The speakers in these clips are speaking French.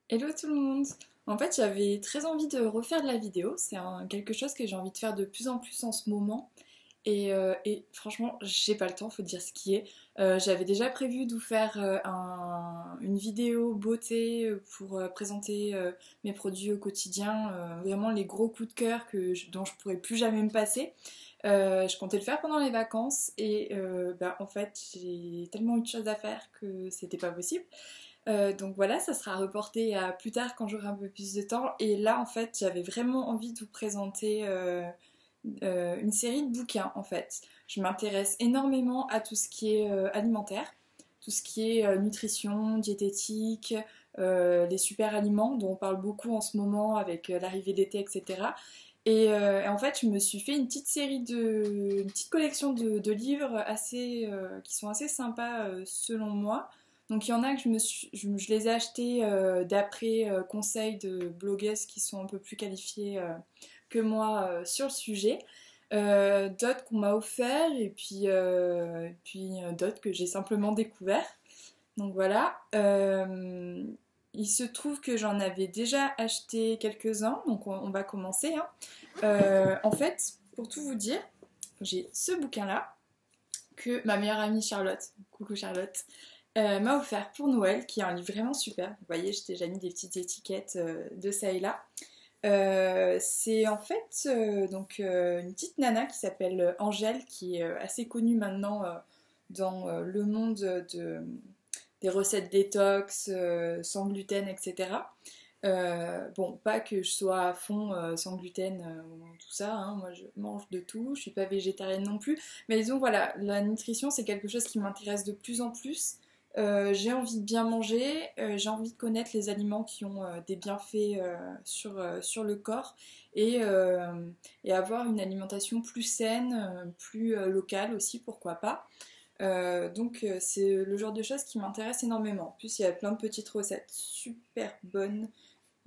Hello tout le monde! En fait, j'avais très envie de refaire de la vidéo. C'est quelque chose que j'ai envie de faire de plus en plus en ce moment. Et franchement, j'ai pas le temps, faut dire ce qui est. J'avais déjà prévu de vous faire une vidéo beauté pour présenter mes produits au quotidien. Vraiment les gros coups de cœur dont je pourrais plus jamais me passer. Je comptais le faire pendant les vacances et en fait, j'ai tellement eu de choses à faire que c'était pas possible. Donc voilà, ça sera reporté à plus tard quand j'aurai un peu plus de temps. Et là, en fait, j'avais vraiment envie de vous présenter une série de bouquins, en fait. Je m'intéresse énormément à tout ce qui est alimentaire, tout ce qui est nutrition, diététique, les super aliments dont on parle beaucoup en ce moment avec l'arrivée d'été, etc. Et en fait, je me suis fait une petite collection de livres qui sont assez sympas selon moi. Donc il y en a que je les ai achetés d'après conseils de blogueuses qui sont un peu plus qualifiées que moi sur le sujet. D'autres qu'on m'a offert et puis d'autres que j'ai simplement découvert. Donc voilà. Il se trouve que j'en avais déjà acheté quelques-uns, donc on va commencer, hein. En fait, pour tout vous dire, j'ai ce bouquin-là que ma meilleure amie Charlotte, coucou Charlotte, m'a offert pour Noël, qui est un livre vraiment super. Vous voyez, j'ai déjà mis des petites étiquettes de ça et là. C'est en fait une petite nana qui s'appelle Angèle, qui est assez connue maintenant dans le monde des recettes détox, sans gluten, etc. Bon, pas que je sois à fond sans gluten, tout ça, hein. Moi je mange de tout, je suis pas végétarienne non plus, mais disons voilà, la nutrition c'est quelque chose qui m'intéresse de plus en plus. J'ai envie de bien manger, j'ai envie de connaître les aliments qui ont des bienfaits sur le corps et, euh, et avoir une alimentation plus saine, plus locale aussi, pourquoi pas. Donc c'est le genre de choses qui m'intéresse énormément. En plus, il y a plein de petites recettes super bonnes.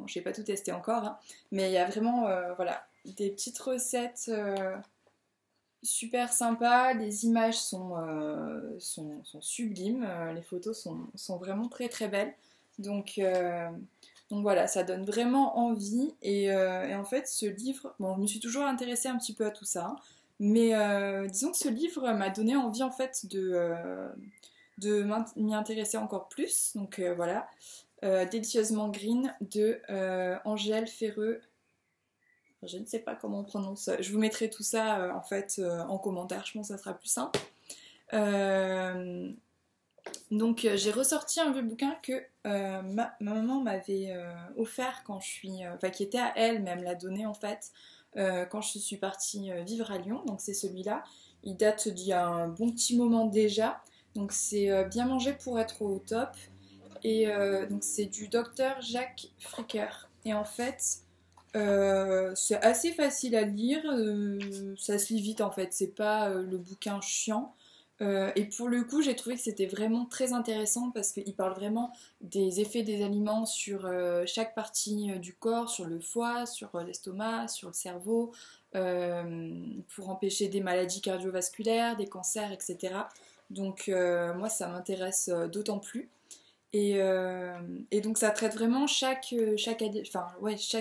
Bon, je n'ai pas tout testé encore, hein, mais il y a vraiment voilà, des petites recettes super sympas. Les images sont sublimes, les photos sont vraiment très très belles. Donc, euh, donc voilà, ça donne vraiment envie. Et en fait, ce livre, bon, je me suis toujours intéressée un petit peu à tout ça, hein, mais disons que ce livre m'a donné envie en fait de m'y intéresser encore plus. Donc voilà, Délicieusement Green de Angèle Ferreux. Je ne sais pas comment on prononce. Je vous mettrai tout ça en fait en commentaire. Je pense que ça sera plus simple. Euh, j'ai ressorti un vieux bouquin que ma maman m'avait offert quand enfin qui était à elle, mais elle me l'a donné en fait quand je suis partie vivre à Lyon. Donc c'est celui-là. Il date d'il y a un bon petit moment déjà. Donc c'est Bien manger pour être au top. Et donc c'est du docteur Jacques Fricker. Et en fait, c'est assez facile à lire, ça se lit vite en fait, c'est pas le bouquin chiant. Et pour le coup, j'ai trouvé que c'était vraiment très intéressant parce qu'il parle vraiment des effets des aliments sur chaque partie du corps, sur le foie, sur l'estomac, sur le cerveau, pour empêcher des maladies cardiovasculaires, des cancers, etc. Donc moi, ça m'intéresse d'autant plus. Et donc ça traite vraiment chaque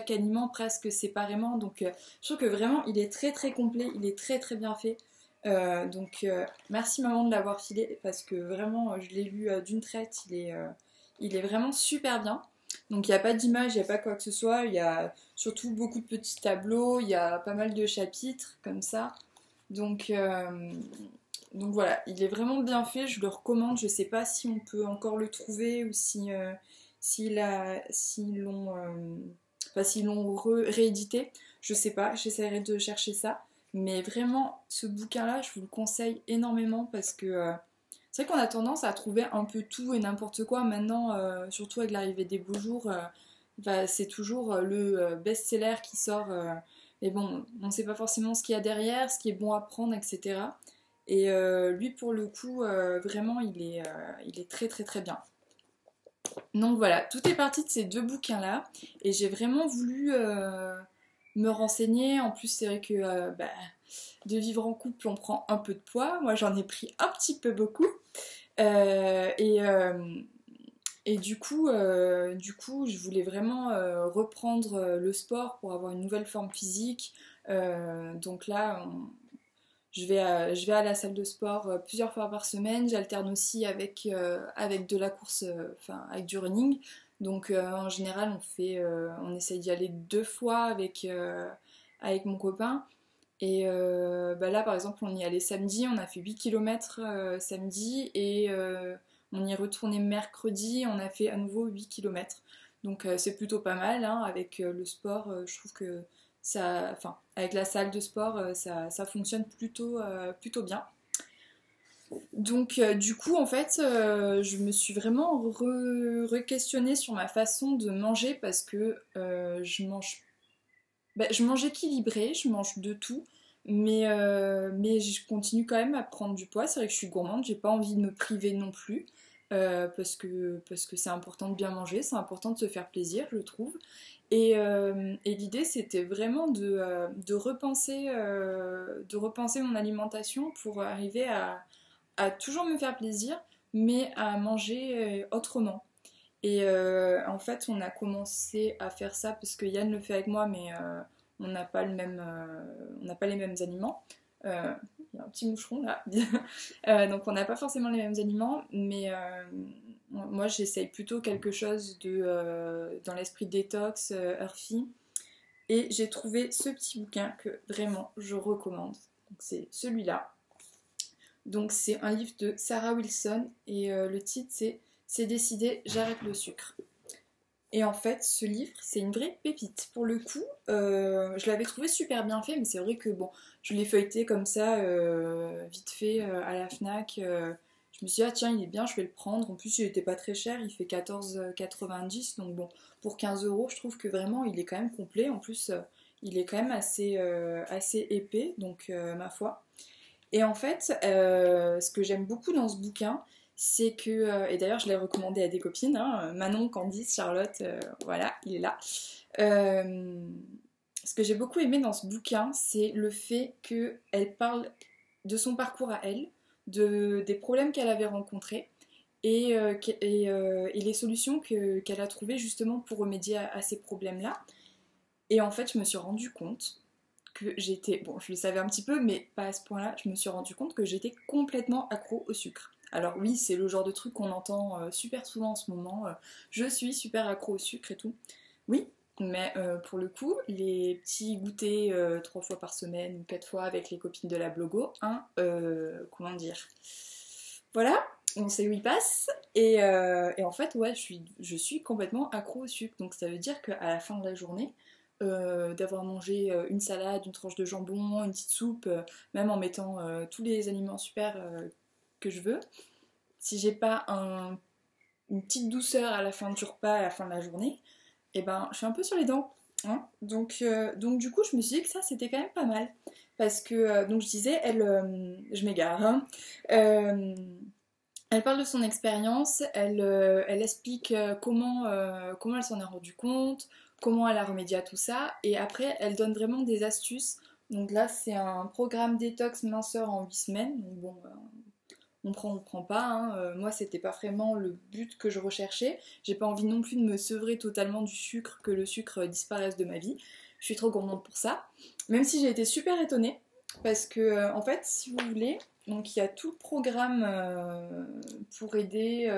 aliment presque séparément. Donc je trouve que vraiment il est très très complet, il est très très bien fait. Merci maman de l'avoir filé parce que vraiment je l'ai lu d'une traite, il est vraiment super bien. Donc il n'y a pas d'image, il n'y a pas quoi que ce soit, il y a surtout beaucoup de petits tableaux, il y a pas mal de chapitres comme ça. Donc, euh, donc voilà, il est vraiment bien fait, je le recommande. Je sais pas si on peut encore le trouver ou s'ils l'ont réédité. Je sais pas, j'essaierai de chercher ça. Mais vraiment, ce bouquin-là, je vous le conseille énormément parce que c'est vrai qu'on a tendance à trouver un peu tout et n'importe quoi maintenant, surtout avec l'arrivée des beaux jours. C'est toujours le best-seller qui sort. Mais bon, on ne sait pas forcément ce qu'il y a derrière, ce qui est bon à prendre, etc. Et lui, pour le coup, vraiment, il est très très très bien. Donc voilà, tout est parti de ces deux bouquins-là. Et j'ai vraiment voulu me renseigner. En plus, c'est vrai que de vivre en couple, on prend un peu de poids. Moi, j'en ai pris un petit peu beaucoup. Euh, et, euh, Et je voulais vraiment reprendre le sport pour avoir une nouvelle forme physique. Donc là, je vais à la salle de sport plusieurs fois par semaine. J'alterne aussi avec de la course, enfin avec du running. Donc en général, on essaye d'y aller 2 fois avec mon copain. Et bah là, par exemple, on y allait samedi, on a fait 8 km samedi et on y est retourné mercredi, on a fait à nouveau 8 km. Donc c'est plutôt pas mal, hein, avec le sport, je trouve que enfin, avec la salle de sport, ça fonctionne plutôt bien. Donc du coup, en fait, je me suis vraiment re-questionnée sur ma façon de manger parce que je mange équilibré, je mange de tout, mais je continue quand même à prendre du poids. C'est vrai que je suis gourmande, j'ai pas envie de me priver non plus, parce que c'est important de bien manger, c'est important de se faire plaisir, je trouve. Et l'idée, c'était vraiment de repenser mon alimentation pour arriver à toujours me faire plaisir, mais à manger autrement. Et en fait, on a commencé à faire ça parce que Yann le fait avec moi, mais on n'a pas on n'a pas les mêmes aliments. Il y a un petit moucheron là. Donc on n'a pas forcément les mêmes aliments, mais moi j'essaye plutôt quelque chose dans l'esprit détox, earthy. Et j'ai trouvé ce petit bouquin que vraiment je recommande. Donc c'est celui-là. Donc c'est un livre de Sarah Wilson et le titre C'est décidé, j'arrête le sucre. Et en fait, ce livre, c'est une vraie pépite. Pour le coup, je l'avais trouvé super bien fait, mais c'est vrai que bon, je l'ai feuilleté comme ça, vite fait, à la Fnac. Je me suis dit, ah tiens, il est bien, je vais le prendre. En plus, il n'était pas très cher, il fait 14,90. Donc bon, pour 15 €, je trouve que vraiment, il est quand même complet. En plus, il est quand même assez épais, donc ma foi. Et en fait, ce que j'aime beaucoup dans ce bouquin, c'est que, et d'ailleurs je l'ai recommandé à des copines, hein, Manon, Candice, Charlotte, voilà, il est là. Ce que j'ai beaucoup aimé dans ce bouquin, c'est le fait qu'elle parle de son parcours à elle, des problèmes qu'elle avait rencontrés et les solutions qu'elle a trouvées justement pour remédier à ces problèmes-là. Et en fait, je me suis rendu compte que j'étais, bon, je le savais un petit peu, mais pas à ce point-là, je me suis rendu compte que j'étais complètement accro au sucre. Alors oui, c'est le genre de truc qu'on entend super souvent en ce moment, je suis super accro au sucre et tout. Oui, mais pour le coup, les petits goûters 3 fois par semaine ou 4 fois avec les copines de la blogo, hein, comment dire. Voilà, on sait où il passe. Et en fait, ouais, je suis complètement accro au sucre. Donc ça veut dire qu'à la fin de la journée, d'avoir mangé une salade, une tranche de jambon, une petite soupe, même en mettant tous les aliments super que je veux, si j'ai pas une petite douceur à la fin du repas, à la fin de la journée, et ben je suis un peu sur les dents. Hein. Donc du coup, je me suis dit que ça c'était quand même pas mal. Parce que, donc je disais, je m'égare, hein. Elle parle de son expérience, elle explique comment elle s'en est rendue compte, comment elle a remédié à tout ça, et après elle donne vraiment des astuces. Donc là c'est un programme détox minceur en 8 semaines, donc bon, on prend pas, hein. Moi c'était pas vraiment le but que je recherchais, j'ai pas envie non plus de me sevrer totalement du sucre, que le sucre disparaisse de ma vie, je suis trop gourmande pour ça, même si j'ai été super étonnée, parce que en fait si vous voulez, donc il y a tout le programme pour aider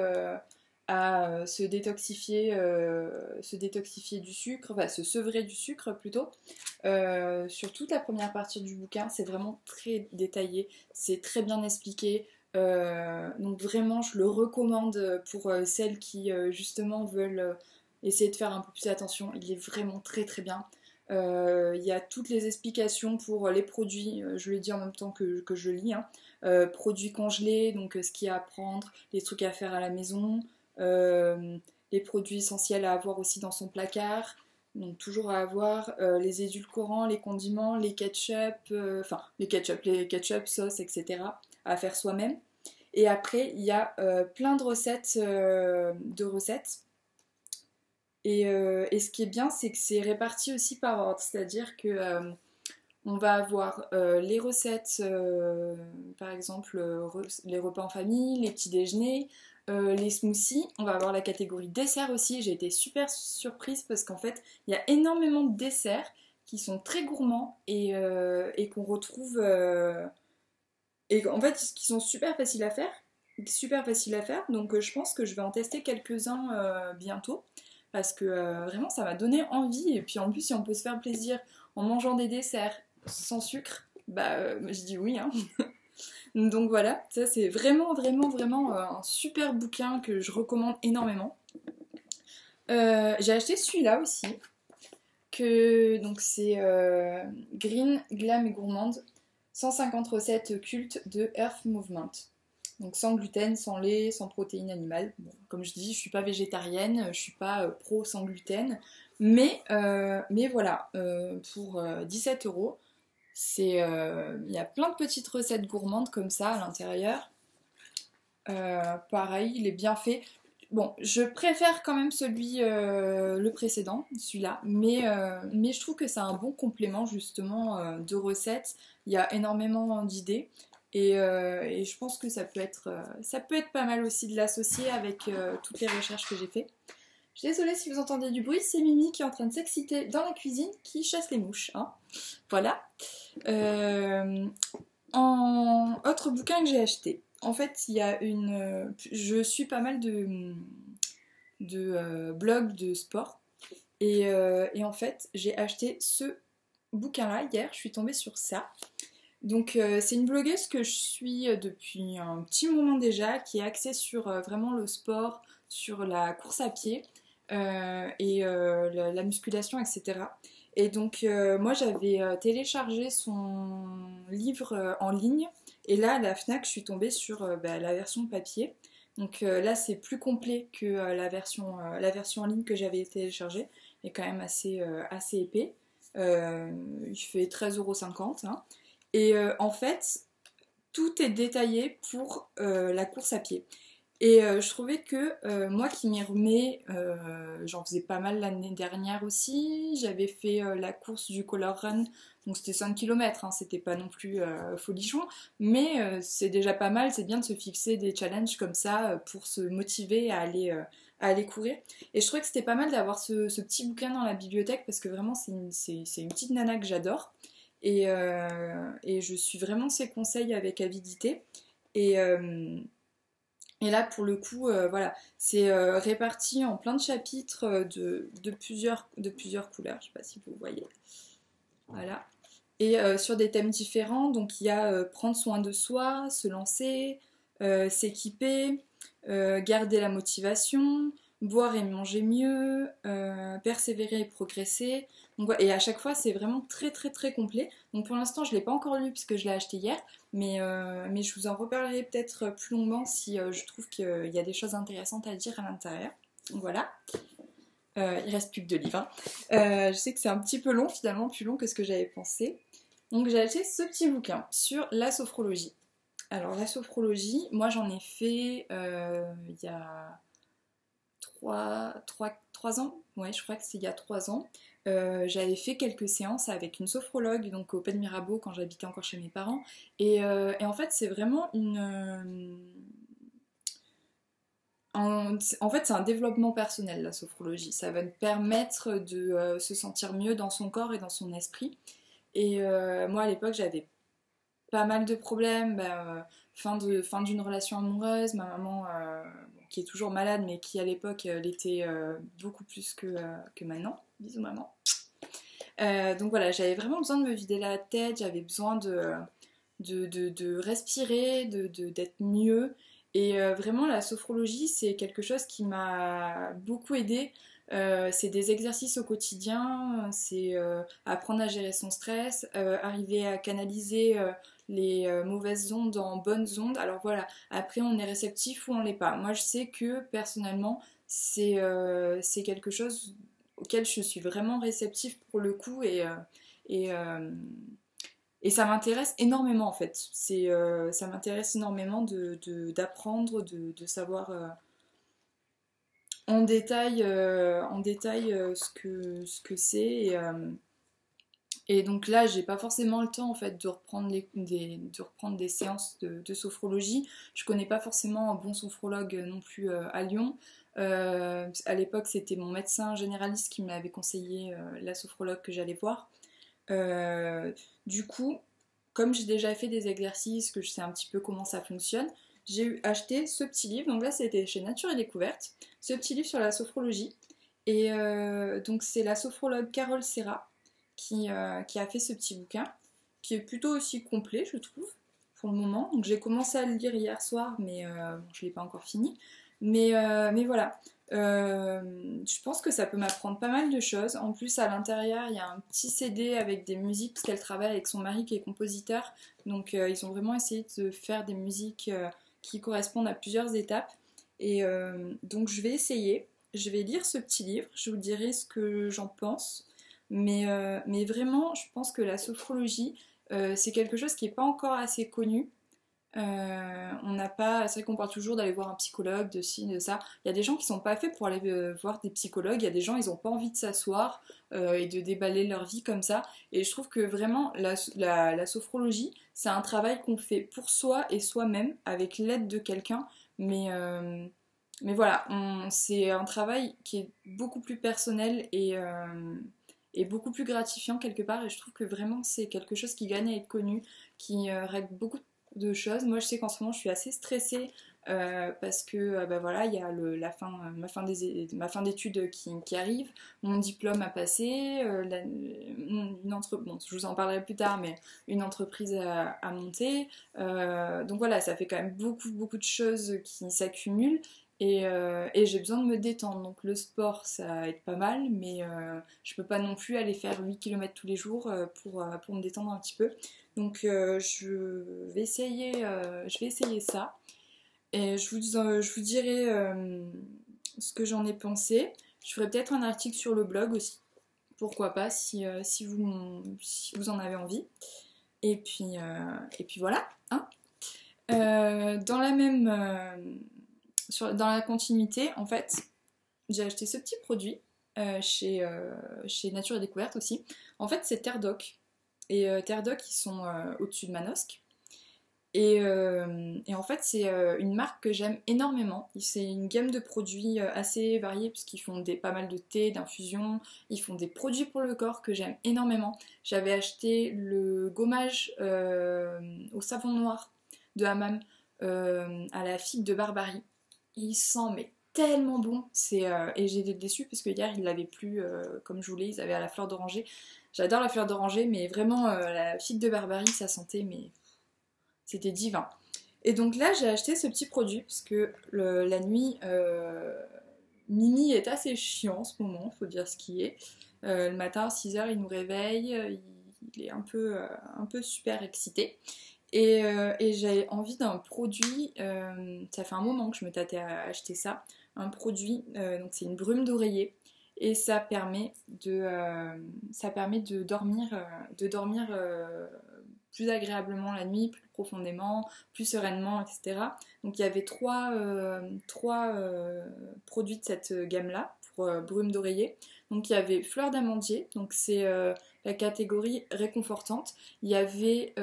à se détoxifier du sucre, enfin se sevrer du sucre plutôt. Sur toute la première partie du bouquin, c'est vraiment très détaillé, c'est très bien expliqué. Donc vraiment, je le recommande pour celles qui justement veulent essayer de faire un peu plus attention. Il est vraiment très très bien. Il y a toutes les explications pour les produits, je le dis en même temps que je lis, hein. Produits congelés, donc ce qu'il y a à prendre, les trucs à faire à la maison, les produits essentiels à avoir aussi dans son placard, donc toujours à avoir, les édulcorants, les condiments, les ketchup, les ketchup, sauce, etc. à faire soi-même. Et après, il y a plein de recettes. Et ce qui est bien, c'est que c'est réparti aussi par ordre, c'est-à-dire que on va avoir les recettes, par exemple les repas en famille, les petits déjeuners, les smoothies. On va avoir la catégorie dessert aussi. J'ai été super surprise parce qu'en fait, il y a énormément de desserts qui sont très gourmands et qu'on retrouve... et en fait, qui sont super faciles à faire. Super faciles à faire. Donc je pense que je vais en tester quelques-uns bientôt. Parce que vraiment, ça m'a donné envie. Et puis en plus, si on peut se faire plaisir en mangeant des desserts sans sucre, bah je dis oui, hein. Donc voilà, ça c'est vraiment un super bouquin que je recommande énormément. J'ai acheté celui-là aussi, donc c'est Green, Glam et Gourmande, 150 recettes cultes de Earth Movement. Donc sans gluten, sans lait, sans protéines animales. Bon, comme je dis, je suis pas végétarienne, je suis pas pro sans gluten, mais voilà, pour 17 euros. Il y a plein de petites recettes gourmandes comme ça à l'intérieur. Pareil, il est bien fait. Bon, je préfère quand même le précédent, celui-là, mais je trouve que c'est un bon complément justement de recettes. Il y a énormément d'idées et je pense que ça peut être pas mal aussi de l'associer avec toutes les recherches que j'ai fait. Je suis désolée si vous entendez du bruit, c'est Mimi qui est en train de s'exciter dans la cuisine, qui chasse les mouches. Hein. Voilà. Autre bouquin que j'ai acheté. En fait, il y a je suis pas mal de blogs de sport. Et en fait, j'ai acheté ce bouquin-là hier. Je suis tombée sur ça. Donc, c'est une blogueuse que je suis depuis un petit moment déjà, qui est axée sur vraiment le sport, sur la course à pied la musculation, etc. Et donc, moi, j'avais téléchargé son livre en ligne. Et là, à la Fnac, je suis tombée sur la version papier. Donc là, c'est plus complet que la version en ligne que j'avais téléchargée. Il est quand même assez épais. Il fait 13,50 €. Hein. Et en fait, tout est détaillé pour la course à pied. Et je trouvais que moi qui m'y remets, j'en faisais pas mal l'année dernière aussi. J'avais fait la course du Color Run, donc c'était 5 km, hein, c'était pas non plus folichon, mais c'est déjà pas mal, c'est bien de se fixer des challenges comme ça pour se motiver à aller courir. Et je trouvais que c'était pas mal d'avoir ce petit bouquin dans la bibliothèque parce que vraiment c'est une petite nana que j'adore. Et je suis vraiment ses conseils avec avidité. Et, et là, pour le coup, voilà, c'est réparti en plein de chapitres de plusieurs couleurs. Je sais pas si vous voyez. Voilà. Et sur des thèmes différents. Donc, il y a prendre soin de soi, se lancer, s'équiper, garder la motivation, boire et manger mieux, persévérer et progresser. Donc, et à chaque fois, c'est vraiment très très très complet. Donc pour l'instant, je ne l'ai pas encore lu puisque je l'ai acheté hier, mais je vous en reparlerai peut-être plus longuement si je trouve qu'il y a des choses intéressantes à dire à l'intérieur. Donc voilà. Il reste plus que 2 livres. Hein. Je sais que c'est un petit peu long, finalement, plus long que ce que j'avais pensé. Donc j'ai acheté ce petit bouquin sur la sophrologie. Alors la sophrologie, moi j'en ai fait il y a 3 ans. Ouais, je crois que c'est il y a 3 ans. J'avais fait quelques séances avec une sophrologue donc au Pen Mirabeau quand j'habitais encore chez mes parents et en fait c'est vraiment en fait c'est un développement personnel la sophrologie, ça va nous permettre de se sentir mieux dans son corps et dans son esprit et moi à l'époque j'avais pas mal de problèmes, fin d'une relation amoureuse, ma maman qui est toujours malade mais qui à l'époque l'était beaucoup plus que maintenant, bisous maman. Donc voilà, j'avais vraiment besoin de me vider la tête, j'avais besoin de respirer, d'être mieux. Et vraiment, la sophrologie, c'est quelque chose qui m'a beaucoup aidée. C'est des exercices au quotidien, c'est apprendre à gérer son stress, arriver à canaliser les mauvaises ondes en bonnes ondes. Alors voilà, après on est réceptif ou on l'est pas. Moi je sais que personnellement, c'est quelque chose auquel je suis vraiment réceptive pour le coup et, euh, et ça m'intéresse énormément en fait. Ça m'intéresse énormément d'apprendre, de savoir en détail ce que c'est Et donc là, j'ai pas forcément le temps en fait de reprendre, de reprendre des séances de sophrologie. Je connais pas forcément un bon sophrologue non plus à Lyon. À l'époque, c'était mon médecin généraliste qui m'avait conseillé la sophrologue que j'allais voir. Euh, du coup, comme j'ai déjà fait des exercices, que je sais un petit peu comment ça fonctionne, j'ai acheté ce petit livre. Donc là, c'était chez Nature et Découverte. Ce petit livre sur la sophrologie. Et donc c'est la sophrologue Carole Serra qui a fait ce petit bouquin, qui est plutôt aussi complet, je trouve, pour le moment. Donc j'ai commencé à le lire hier soir, mais bon, je ne l'ai pas encore fini. Mais voilà. Je pense que ça peut m'apprendre pas mal de choses. En plus, à l'intérieur, il y a un petit CD avec des musiques, parce qu'elle travaille avec son mari qui est compositeur. Donc, ils ont vraiment essayé de faire des musiques qui correspondent à plusieurs étapes. Et donc, je vais essayer. Je vais lire ce petit livre. Je vous dirai ce que j'en pense. Mais vraiment, je pense que la sophrologie, c'est quelque chose qui n'est pas encore assez connu. On n'a pas, c'est vrai qu'on parle toujours d'aller voir un psychologue, de ci, de ça. Il y a des gens qui sont pas faits pour aller voir des psychologues. Il y a des gens, ils ont pas envie de s'asseoir et de déballer leur vie comme ça. Et je trouve que vraiment, la sophrologie, c'est un travail qu'on fait pour soi et soi-même avec l'aide de quelqu'un. Mais, euh, mais voilà, c'est un travail qui est beaucoup plus personnel et beaucoup plus gratifiant quelque part. Et je trouve que vraiment, c'est quelque chose qui gagne à être connu, qui règle beaucoup de choses. Moi, je sais qu'en ce moment, je suis assez stressée parce que bah voilà, il y a ma fin d'études qui arrive, mon diplôme à passer, bon, je vous en parlerai plus tard, mais une entreprise à monter. Donc voilà, ça fait quand même beaucoup de choses qui s'accumulent. Et j'ai besoin de me détendre, donc le sport ça aide pas mal, mais je peux pas non plus aller faire 8 km tous les jours pour me détendre un petit peu. Donc je vais essayer ça. Et je vous dirai ce que j'en ai pensé. Je ferai peut-être un article sur le blog aussi. Pourquoi pas si vous en avez envie. Et puis voilà. Hein. Dans la même dans la continuité, en fait, j'ai acheté ce petit produit chez Nature et Découverte aussi. En fait, c'est Terre Doc. Et Terre Doc, ils sont au-dessus de Manosque. Et en fait, c'est une marque que j'aime énormément. C'est une gamme de produits assez variés, puisqu'ils font pas mal de thé, d'infusions. Ils font des produits pour le corps que j'aime énormément. J'avais acheté le gommage au savon noir de Hammam à la figue de Barbarie. Il sent mais tellement bon. Et j'ai été déçue parce que hier, ils l'avaient plus comme je voulais. Ils avaient à la fleur d'oranger. J'adore la fleur d'oranger, mais vraiment, la figue de Barbarie, ça sentait, mais c'était divin. Et donc là, j'ai acheté ce petit produit parce que la nuit, Mimi est assez chiant en ce moment, faut dire ce qui est. Le matin, à 6h, il nous réveille, il est un peu super excité. Et j'avais envie d'un produit, ça fait un moment que je me tâtais à acheter ça, un produit, donc c'est une brume d'oreiller. Et ça permet de dormir plus agréablement la nuit, plus profondément, plus sereinement, etc. Donc il y avait trois produits de cette gamme-là pour brume d'oreiller. Donc il y avait fleur d'amandier, donc c'est la catégorie réconfortante. Il y avait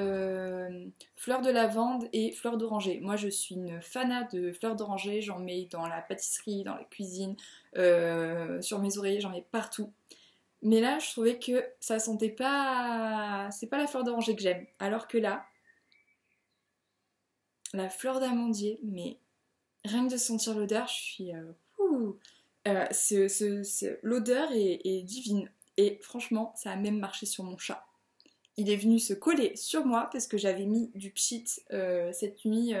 fleur de lavande et fleur d'oranger. Moi je suis une fanat de fleur d'oranger, j'en mets dans la pâtisserie, dans la cuisine, sur mes oreillers, j'en mets partout. Mais là, je trouvais que ça sentait pas. C'est pas la fleur d'oranger que j'aime. Alors que là, la fleur d'amandier, mais rien que de sentir l'odeur, je suis. Ouh. L'odeur est divine. Et franchement, ça a même marché sur mon chat. Il est venu se coller sur moi parce que j'avais mis du pchit cette nuit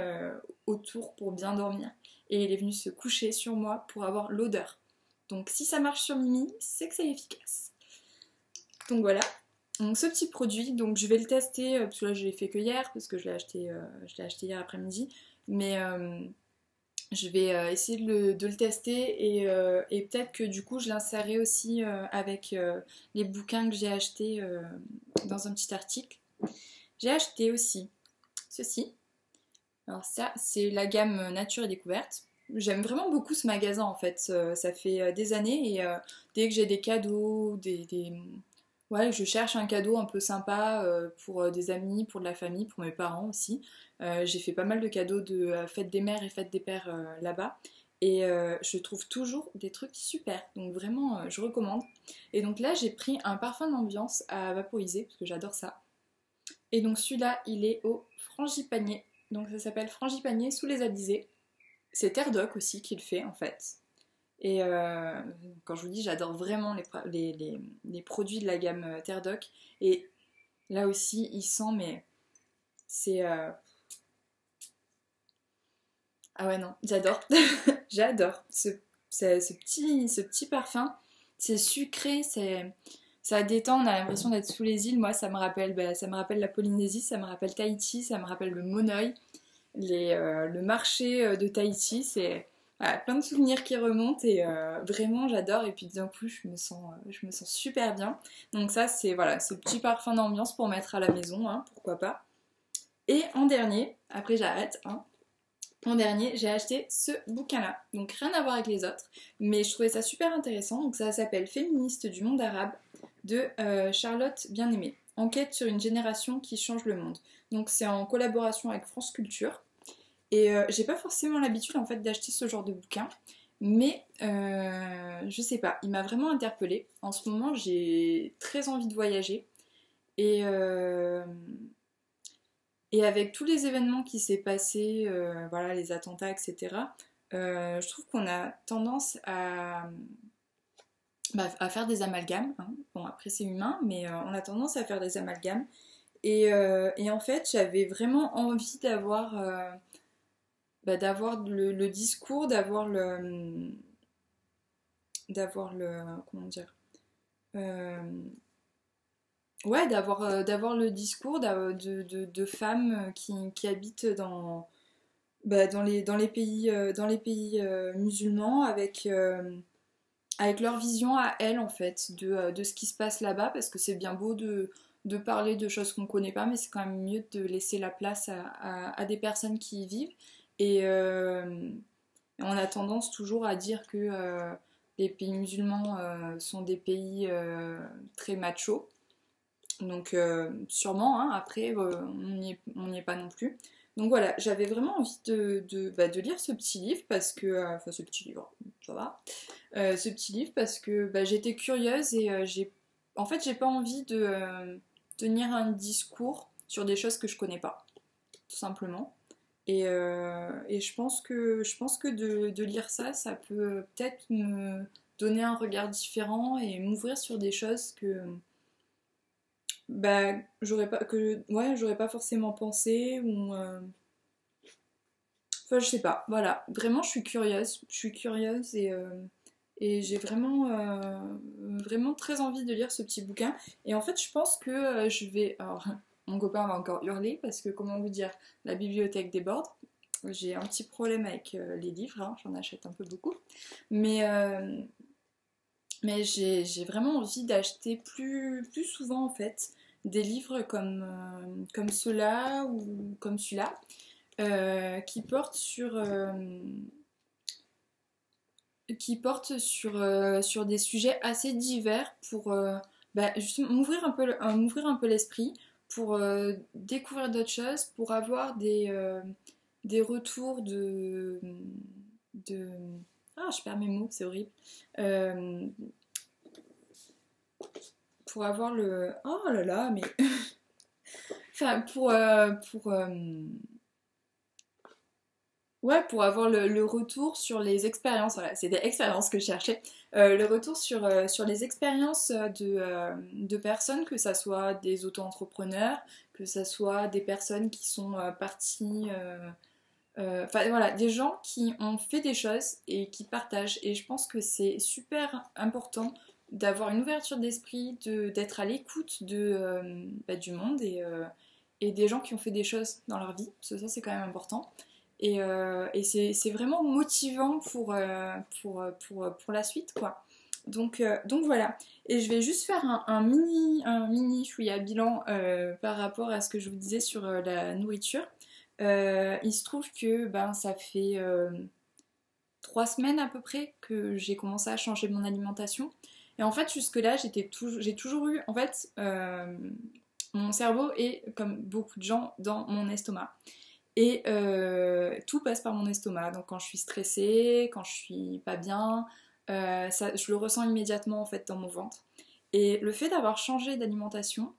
autour pour bien dormir. Et il est venu se coucher sur moi pour avoir l'odeur. Donc si ça marche sur Mimi, c'est que c'est efficace. Donc voilà, donc ce petit produit, donc je vais le tester, parce que là je l'ai fait que hier, parce que je l'ai acheté hier après-midi, mais je vais essayer de le tester et peut-être que du coup je l'insérerai aussi avec les bouquins que j'ai achetés dans un petit article. J'ai acheté aussi ceci, alors ça c'est la gamme Nature et Découverte. J'aime vraiment beaucoup ce magasin en fait, ça fait des années et dès que j'ai des cadeaux, Ouais, je cherche un cadeau un peu sympa pour des amis, pour de la famille, pour mes parents aussi. J'ai fait pas mal de cadeaux de fête des mères et fête des pères là-bas. Et je trouve toujours des trucs super. Donc vraiment, je recommande. Et donc là, j'ai pris un parfum d'ambiance à vaporiser, parce que j'adore ça. Et donc celui-là, il est au frangipanier. Donc ça s'appelle frangipanier sous les alizés. C'est Terre Doc aussi qui le fait en fait. Et quand je vous dis, j'adore vraiment les produits de la gamme Terre Doc. Et là aussi, il sent, mais c'est... Ah ouais, non, j'adore. J'adore ce petit parfum. C'est sucré, ça détend, on a l'impression d'être sous les îles. Moi, ça me rappelle la Polynésie, ça me rappelle Tahiti, ça me rappelle le Monoï, le marché de Tahiti. C'est voilà, plein de souvenirs qui remontent et vraiment j'adore. Et puis d'un coup, je me sens super bien. Donc ça, c'est voilà, ce petit parfum d'ambiance pour mettre à la maison, hein, pourquoi pas. Et en dernier, après j'arrête, hein, en dernier, j'ai acheté ce bouquin-là. Donc rien à voir avec les autres, mais je trouvais ça super intéressant. Donc ça s'appelle Féministes du monde arabe de Charlotte Bien-Aimée. Enquête sur une génération qui change le monde. Donc c'est en collaboration avec France Culture. Et j'ai pas forcément l'habitude en fait d'acheter ce genre de bouquin, mais je sais pas, il m'a vraiment interpellée. En ce moment, j'ai très envie de voyager et et avec tous les événements qui s'est passé, voilà, les attentats, etc., je trouve qu'on a tendance à faire des amalgames, hein. Bon, après c'est humain, mais on a tendance à faire des amalgames. Et en fait, j'avais vraiment envie d'avoir le discours, comment dire, euh, ouais, d'avoir le discours de femmes qui habitent dans les pays musulmans avec leur vision à elles en fait de ce qui se passe là-bas parce que c'est bien beau de parler de choses qu'on connaît pas mais c'est quand même mieux de laisser la place à des personnes qui y vivent et on a tendance toujours à dire que les pays musulmans sont des pays très machos donc sûrement, hein, après, on n'y est pas non plus. Donc voilà, j'avais vraiment envie de lire ce petit livre parce que... Enfin, ce petit livre, ça va. Ce petit livre parce que j'étais curieuse et en fait, j'ai pas envie de tenir un discours sur des choses que je connais pas, tout simplement. Et je pense que de lire ça, ça peut peut-être me donner un regard différent et m'ouvrir sur des choses que j'aurais pas forcément pensé ou enfin je sais pas, voilà, vraiment je suis curieuse et j'ai vraiment très envie de lire ce petit bouquin et en fait je pense que je vais alors mon copain va encore hurler parce que comment vous dire, la bibliothèque déborde. J'ai un petit problème avec les livres, hein, j'en achète un peu beaucoup, mais j'ai vraiment envie d'acheter plus souvent en fait des livres comme ceux-là ou comme celui-là qui portent sur des sujets assez divers pour justement m'ouvrir un peu l'esprit, pour découvrir d'autres choses, pour avoir des retours de... Ah, je perds mes mots, c'est horrible. Euh, pour avoir le... Oh là là, mais... enfin, ouais, pour avoir le retour sur les expériences, voilà, c'est des expériences que je cherchais. Le retour sur les expériences de personnes, que ça soit des auto-entrepreneurs, que ça soit des personnes qui sont parties... Enfin voilà, des gens qui ont fait des choses et qui partagent. Et je pense que c'est super important d'avoir une ouverture d'esprit, d'être à l'écoute du monde et des gens qui ont fait des choses dans leur vie. Parce que ça, c'est quand même important. Et c'est vraiment motivant pour la suite, quoi. Donc voilà. Et je vais juste faire un mini chouïa bilan par rapport à ce que je vous disais sur la nourriture. Il se trouve que ça fait 3 semaines à peu près que j'ai commencé à changer mon alimentation. Et en fait, jusque-là, j'ai toujours eu, en fait, mon cerveau est, comme beaucoup de gens, dans mon estomac. Et tout passe par mon estomac. Donc quand je suis stressée, quand je suis pas bien, je le ressens immédiatement en fait dans mon ventre. Et le fait d'avoir changé d'alimentation,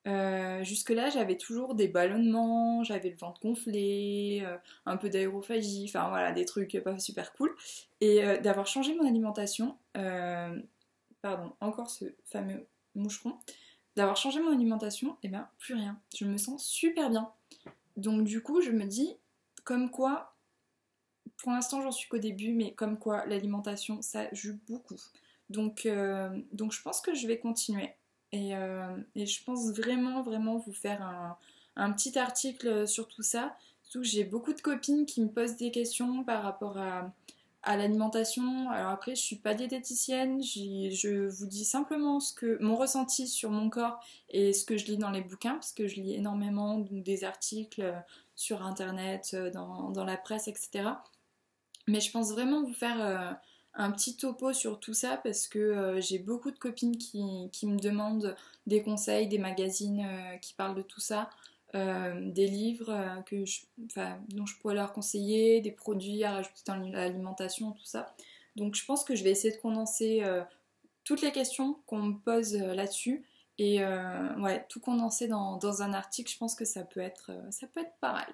jusque-là j'avais toujours des ballonnements, j'avais le ventre gonflé, un peu d'aérophagie, enfin voilà, des trucs pas super cool. Et d'avoir changé mon alimentation, pardon, encore ce fameux moucheron, d'avoir changé mon alimentation, et bien plus rien. Je me sens super bien. Donc du coup, je me dis, comme quoi, pour l'instant j'en suis qu'au début, mais comme quoi l'alimentation, ça joue beaucoup. Donc je pense que je vais continuer. Et je pense vraiment, vraiment vous faire un petit article sur tout ça. Surtout que j'ai beaucoup de copines qui me posent des questions par rapport à l'alimentation. Alors après, je suis pas diététicienne, je vous dis simplement mon ressenti sur mon corps et ce que je lis dans les bouquins, parce que je lis énormément donc, des articles sur internet, dans la presse, etc. Mais je pense vraiment vous faire un petit topo sur tout ça parce que j'ai beaucoup de copines qui me demandent des conseils, des magazines qui parlent de tout ça, des livres dont je pourrais leur conseiller, des produits à rajouter dans l'alimentation, tout ça. Donc je pense que je vais essayer de condenser toutes les questions qu'on me pose là-dessus et ouais, tout condenser dans un article, je pense que ça peut être pas mal.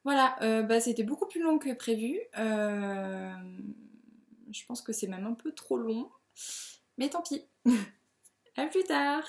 Voilà, bah, c'était beaucoup plus long que prévu. Je pense que c'est même un peu trop long. Mais tant pis. À plus tard!